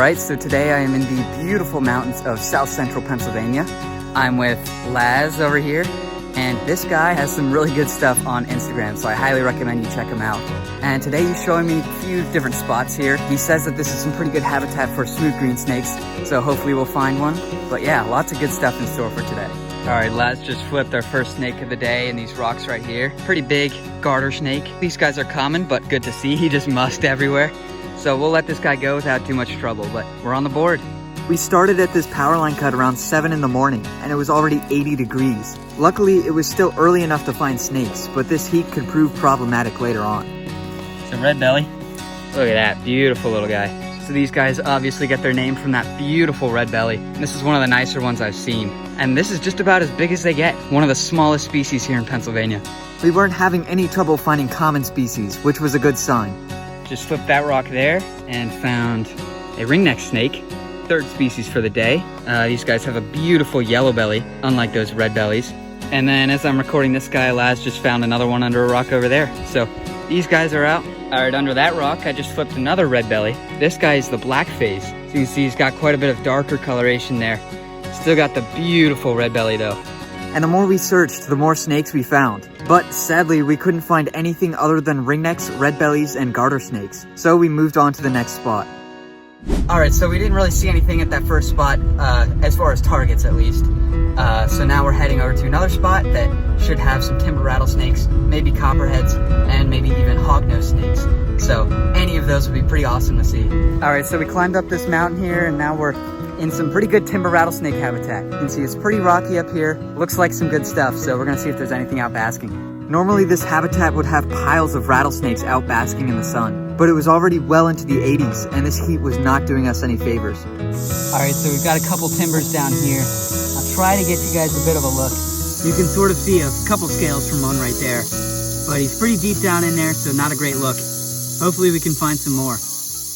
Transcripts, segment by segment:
Alright, so today I am in the beautiful mountains of south central Pennsylvania. I'm with Laz over here, and this guy has some really good stuff on Instagram, so I highly recommend you check him out. And today he's showing me a few different spots here. He says that this is some pretty good habitat for smooth green snakes, so hopefully we'll find one. But yeah, lots of good stuff in store for today. Alright, Laz just flipped our first snake of the day in these rocks right here. Pretty big garter snake. These guys are common, but good to see. He just musked everywhere. So we'll let this guy go without too much trouble, but we're on the board. We started at this power line cut around 7 in the morning, and it was already 80 degrees. Luckily, it was still early enough to find snakes, but this heat could prove problematic later on. It's a red belly. Look at that, beautiful little guy. So these guys obviously get their name from that beautiful red belly. This is one of the nicer ones I've seen. And this is just about as big as they get. One of the smallest species here in Pennsylvania. We weren't having any trouble finding common species, which was a good sign. Just flipped that rock there and found a ringneck snake. Third species for the day. These guys have a beautiful yellow belly, unlike those red bellies. And then as I'm recording this guy, Laz just found another one under a rock over there. So these guys are out. All right, under that rock, I just flipped another red belly. This guy is the black phase. So you can see he's got quite a bit of darker coloration there. Still got the beautiful red belly though. And the more we searched, the more snakes we found. But sadly, we couldn't find anything other than ringnecks, red bellies, and garter snakes. So we moved on to the next spot. All right, so we didn't really see anything at that first spot, as far as targets at least. So now we're heading over to another spot that should have some timber rattlesnakes, maybe copperheads, and maybe even hognose snakes. So any of those would be pretty awesome to see. All right, so we climbed up this mountain here, and now we're in some pretty good timber rattlesnake habitat. You can see it's pretty rocky up here. Looks like some good stuff, so we're gonna see if there's anything out basking. Normally this habitat would have piles of rattlesnakes out basking in the sun, but it was already well into the 80s, and this heat was not doing us any favors. All right, so we've got a couple timbers down here. I'll try to get you guys a bit of a look. You can sort of see a couple scales from one right there, but he's pretty deep down in there, so not a great look. Hopefully we can find some more.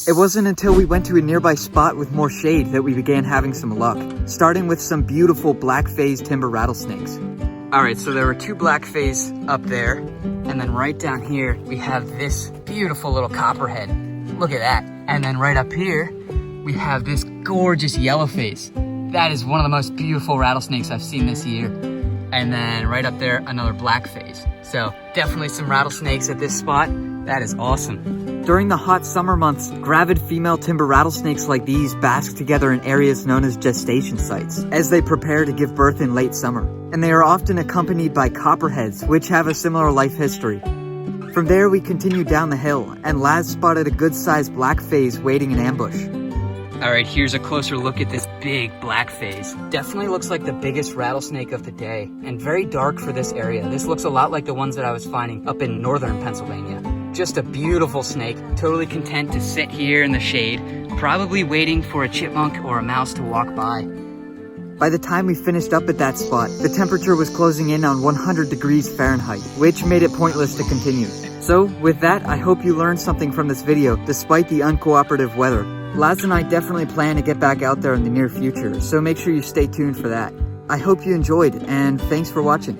It wasn't until we went to a nearby spot with more shade that we began having some luck, starting with some beautiful black phase timber rattlesnakes. All right, so there were two black phase up there, and then right down here, we have this beautiful little copperhead. Look at that. And then right up here, we have this gorgeous yellow face. That is one of the most beautiful rattlesnakes I've seen this year. And then right up there, another black phase. So definitely some rattlesnakes at this spot. That is awesome. During the hot summer months, gravid female timber rattlesnakes like these bask together in areas known as gestation sites, as they prepare to give birth in late summer. And they are often accompanied by copperheads, which have a similar life history. From there, we continued down the hill, and Laz spotted a good-sized black phase waiting in ambush. All right, here's a closer look at this big black phase. Definitely looks like the biggest rattlesnake of the day, and very dark for this area. This looks a lot like the ones that I was finding up in northern Pennsylvania. Just a beautiful snake, totally content to sit here in the shade, probably waiting for a chipmunk or a mouse to walk by. By the time we finished up at that spot, the temperature was closing in on 100 degrees Fahrenheit, which made it pointless to continue. So with that, I hope you learned something from this video, despite the uncooperative weather. Laz and I definitely plan to get back out there in the near future, so make sure you stay tuned for that. I hope you enjoyed, and thanks for watching.